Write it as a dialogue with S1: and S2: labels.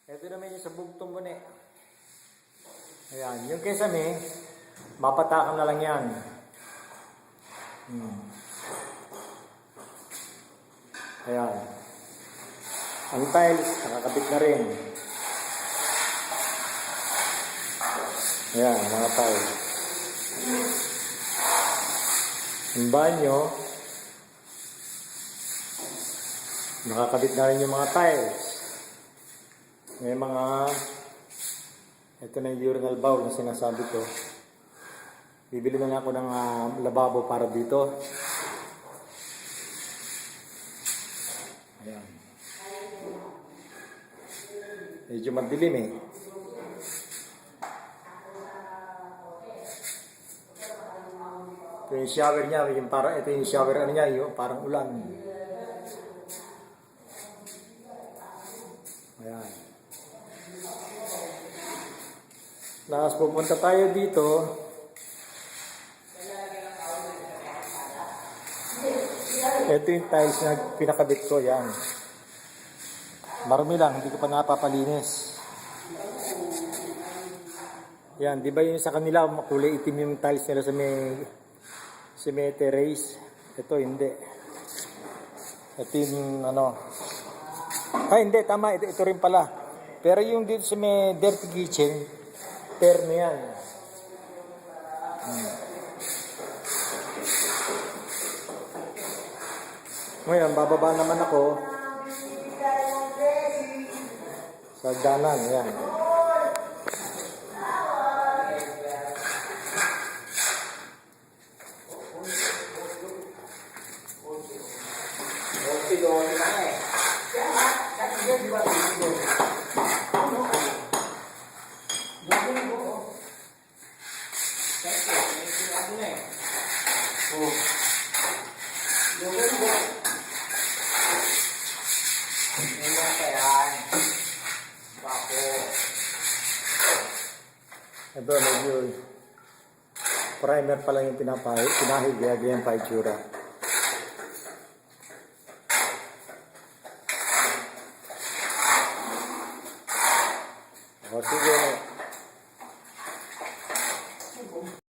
S1: Ito naman yung sa bugtong muna eh. Ayan, yung kesame, mapatakan na lang yan. Ayan. Ang tiles, nakakabit na rin. Ayan, mga tiles. Ang banyo, nakakabit na rin yung mga tiles. May mga, ito na yung urinal bowl na sinasabi ko. Bibili na lang ako ng lababo para dito. Ayan. Medyo madilim eh. Ito yung shower niya, ito yung shower niya, yung parang ulan. Ayan. Tapos pupunta tayo dito. Ito yung tiles na pinakabit ko, yan. Marami lang, hindi ko pa napapalinis. Yan, di ba yung sa kanila, kulay itim yung tiles nila sa may terrace. Ito, hindi. Ito yung hindi, tama, ito rin pala. Pero yung dito sa may dirty kitchen, terno yan. Ngayon, bababa naman ako sa danan, yan. Ito, medyo primer pa lang yung pinahig, ganyan pa itsura. O, sige.